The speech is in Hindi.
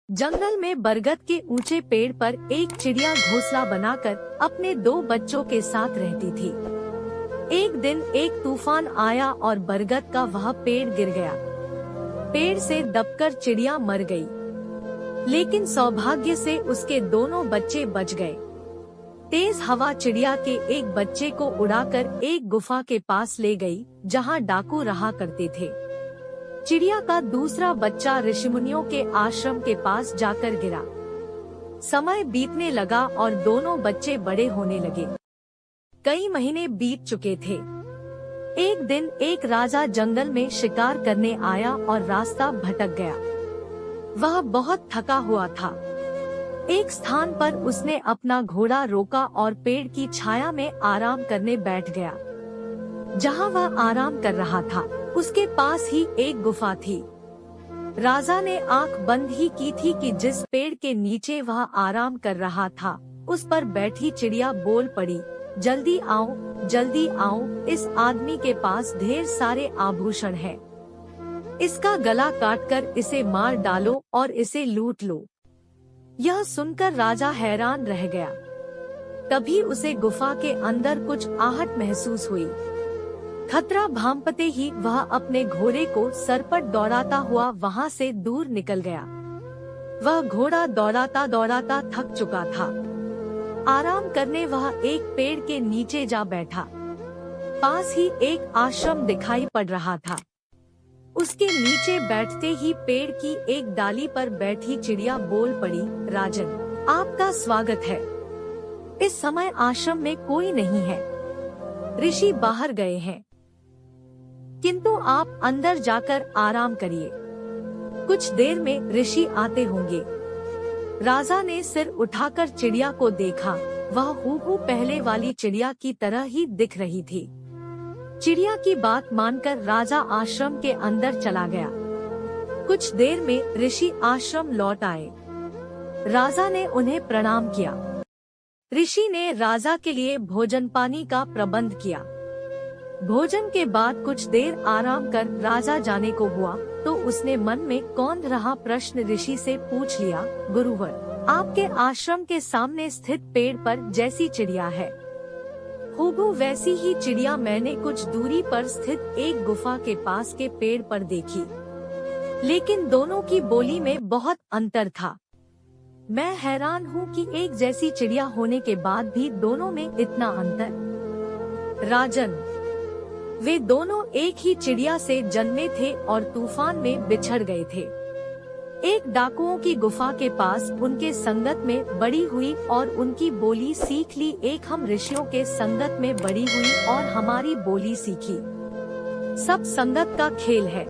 जंगल में बरगद के ऊंचे पेड़ पर एक चिड़िया घोंसला बनाकर अपने 2 बच्चों के साथ रहती थी। एक दिन एक तूफान आया और बरगद का वह पेड़ गिर गया। पेड़ से दबकर चिड़िया मर गई, लेकिन सौभाग्य से उसके दोनों बच्चे बच गए। तेज हवा चिड़िया के एक बच्चे को उड़ाकर एक गुफा के पास ले गई, जहां डाकू रहा करते थे। चिड़िया का दूसरा बच्चा ऋषिमुनियों के आश्रम के पास जाकर गिरा। समय बीतने लगा और दोनों बच्चे बड़े होने लगे। कई महीने बीत चुके थे। एक दिन एक राजा जंगल में शिकार करने आया और रास्ता भटक गया। वह बहुत थका हुआ था। एक स्थान पर उसने अपना घोड़ा रोका और पेड़ की छाया में आराम करने बैठ गया। जहां वह आराम कर रहा था, उसके पास ही एक गुफा थी। राजा ने आंख बंद ही की थी कि जिस पेड़ के नीचे वह आराम कर रहा था, उस पर बैठी चिड़िया बोल पड़ी, जल्दी आओ, इस आदमी के पास ढेर सारे आभूषण हैं। इसका गला काटकर इसे मार डालो और इसे लूट लो। यह सुनकर राजा हैरान रह गया। तभी उसे गुफा के अंदर कुछ आहट महसूस हुई। खतरा भांपते ही वह अपने घोड़े को सरपट दौड़ाता हुआ वहां से दूर निकल गया। वह घोड़ा दौड़ाता दौड़ाता थक चुका था। आराम करने वह एक पेड़ के नीचे जा बैठा। पास ही एक आश्रम दिखाई पड़ रहा था। उसके नीचे बैठते ही पेड़ की एक डाली पर बैठी चिड़िया बोल पड़ी, राजन, आपका स्वागत है। इस समय आश्रम में कोई नहीं है। ऋषि बाहर गए हैं, किंतु आप अंदर जाकर आराम करिए। कुछ देर में ऋषि आते होंगे। राजा ने सिर उठाकर चिड़िया को देखा। वह हूबहू पहले वाली चिड़िया की तरह ही दिख रही थी। चिड़िया की बात मानकर राजा आश्रम के अंदर चला गया। कुछ देर में ऋषि आश्रम लौट आए। राजा ने उन्हें प्रणाम किया। ऋषि ने राजा के लिए भोजन पानी का प्रबंध किया। भोजन के बाद कुछ देर आराम कर राजा जाने को हुआ तो उसने मन में कौंध रहा प्रश्न ऋषि से पूछ लिया, गुरुवर, आपके आश्रम के सामने स्थित पेड़ पर जैसी चिड़िया है, हूबहू वैसी ही चिड़िया मैंने कुछ दूरी पर स्थित एक गुफा के पास के पेड़ पर देखी, लेकिन दोनों की बोली में बहुत अंतर था। मैं हैरान हूँ कि एक जैसी चिड़िया होने के बाद भी दोनों में इतना अंतर। राजन, वे दोनों एक ही चिड़िया से जन्मे थे और तूफान में बिछड़ गए थे। एक डाकुओं की गुफा के पास उनके संगत में बड़ी हुई और उनकी बोली सीख ली। एक हम ऋषियों के संगत में बड़ी हुई और हमारी बोली सीखी। सब संगत का खेल है।